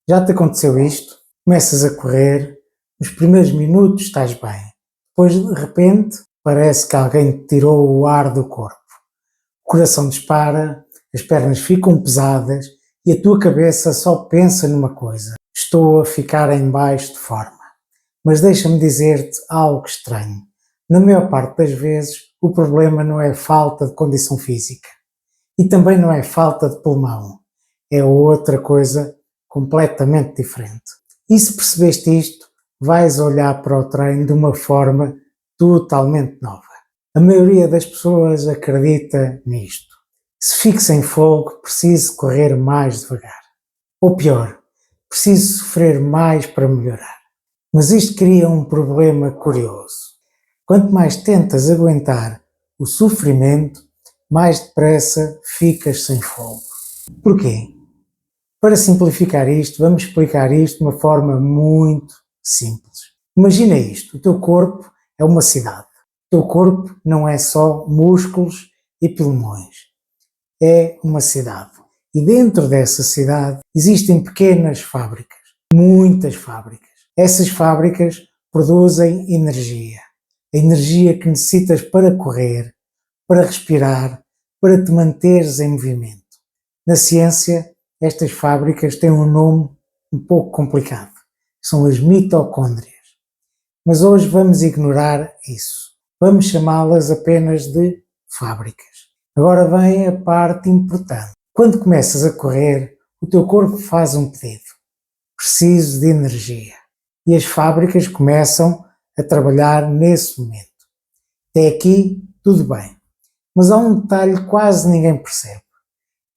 Já te aconteceu isto? Começas a correr, nos primeiros minutos estás bem, depois de repente parece que alguém te tirou o ar do corpo. O coração dispara, as pernas ficam pesadas e a tua cabeça só pensa numa coisa: estou a ficar em baixo de forma. Mas deixa-me dizer-te algo estranho. Na maior parte das vezes, o problema não é falta de condição física e também não é falta de pulmão. É outra coisa completamente diferente. E se percebeste isto, vais olhar para o treino de uma forma totalmente nova. A maioria das pessoas acredita nisto. Se fico sem fogo, preciso correr mais devagar. Ou pior, preciso sofrer mais para melhorar. Mas isto cria um problema curioso. Quanto mais tentas aguentar o sofrimento, mais depressa ficas sem fogo. Porquê? Para simplificar isto, vamos explicar isto de uma forma muito simples. Imagina isto: o teu corpo é uma cidade. O teu corpo não é só músculos e pulmões. É uma cidade. E dentro dessa cidade existem pequenas fábricas. Muitas fábricas. Essas fábricas produzem energia. A energia que necessitas para correr, para respirar, para te manteres em movimento. Na ciência, estas fábricas têm um nome um pouco complicado. São as mitocôndrias. Mas hoje vamos ignorar isso. Vamos chamá-las apenas de fábricas. Agora vem a parte importante. Quando começas a correr, o teu corpo faz um pedido. Preciso de energia. E as fábricas começam a trabalhar nesse momento. Até aqui, tudo bem. Mas há um detalhe que quase ninguém percebe.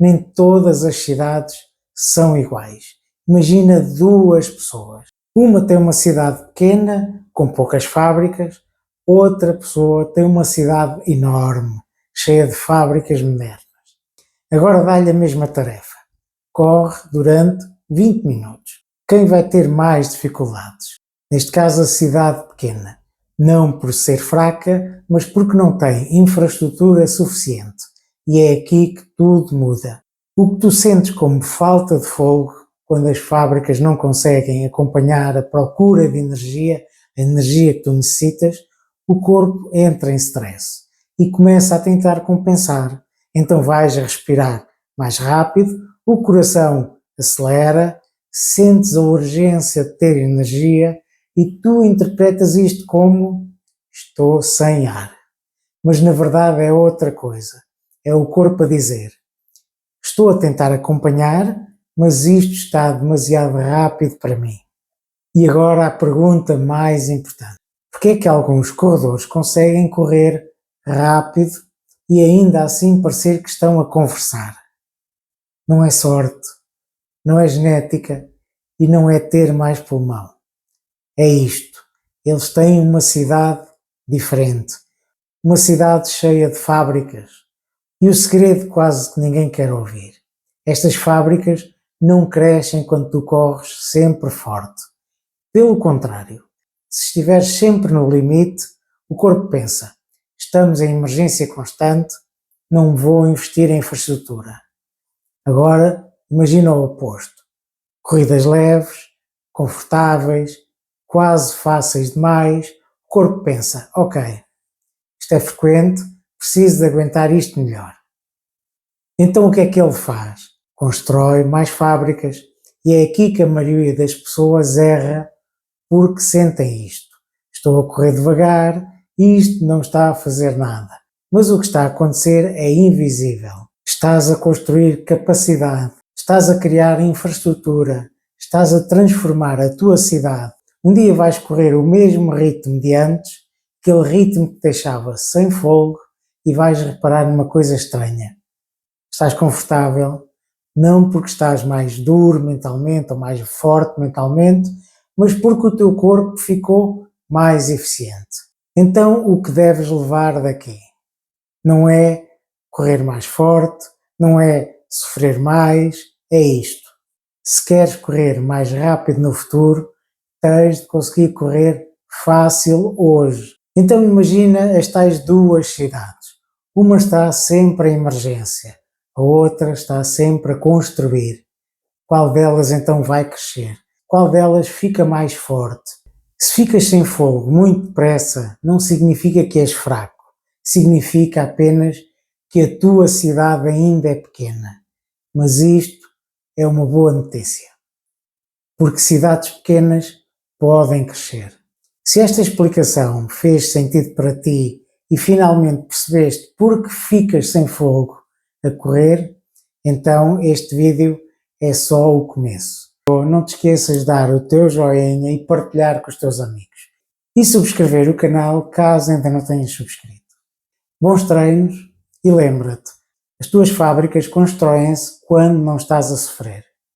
Nem todas as cidades são iguais. Imagina duas pessoas. Uma tem uma cidade pequena, com poucas fábricas. Outra pessoa tem uma cidade enorme, cheia de fábricas modernas. Agora dá-lhe a mesma tarefa. Corre durante 20 minutos. Quem vai ter mais dificuldades? Neste caso, a cidade pequena. Não por ser fraca, mas porque não tem infraestrutura suficiente. E é aqui que tudo muda. O que tu sentes como falta de fogo, quando as fábricas não conseguem acompanhar a procura de energia, a energia que tu necessitas, o corpo entra em stress e começa a tentar compensar. Então vais a respirar mais rápido, o coração acelera, sentes a urgência de ter energia e tu interpretas isto como: estou sem ar. Mas na verdade é outra coisa. É o corpo a dizer: estou a tentar acompanhar, mas isto está demasiado rápido para mim. E agora a pergunta mais importante: porquê é que alguns corredores conseguem correr rápido e ainda assim parecer que estão a conversar? Não é sorte, não é genética e não é ter mais pulmão. É isto. Eles têm uma cidade diferente, uma cidade cheia de fábricas. E o segredo quase que ninguém quer ouvir. Estas fábricas não crescem quando tu corres sempre forte. Pelo contrário, se estiveres sempre no limite, o corpo pensa: estamos em emergência constante, não vou investir em infraestrutura. Agora, imagina o oposto. Corridas leves, confortáveis, quase fáceis demais. O corpo pensa: ok, isto é frequente, preciso de aguentar isto melhor. Então o que é que ele faz? Constrói mais fábricas e é aqui que a maioria das pessoas erra porque sentem isto. Estou a correr devagar e isto não está a fazer nada. Mas o que está a acontecer é invisível. Estás a construir capacidade, estás a criar infraestrutura, estás a transformar a tua cidade. Um dia vais correr o mesmo ritmo de antes, aquele ritmo que te deixava sem fogo, e vais reparar numa coisa estranha. Estás confortável, não porque estás mais duro mentalmente ou mais forte mentalmente, mas porque o teu corpo ficou mais eficiente. Então o que deves levar daqui não é correr mais forte, não é sofrer mais, é isto. Se queres correr mais rápido no futuro, tens de conseguir correr fácil hoje. Então imagina as tais duas cidades. Uma está sempre em emergência, a outra está sempre a construir. qual delas então vai crescer? Qual delas fica mais forte? Se ficas sem fogo muito depressa, não significa que és fraco, significa apenas que a tua cidade ainda é pequena. Mas isto é uma boa notícia, porque cidades pequenas podem crescer. Se esta explicação fez sentido para ti e finalmente percebeste porque ficas sem fogo a correr, então este vídeo é só o começo. Não te esqueças de dar o teu joinha e partilhar com os teus amigos. E subscrever o canal caso ainda não tenhas subscrito. Bons treinos e lembra-te, as tuas fábricas constroem-se quando não estás a sofrer.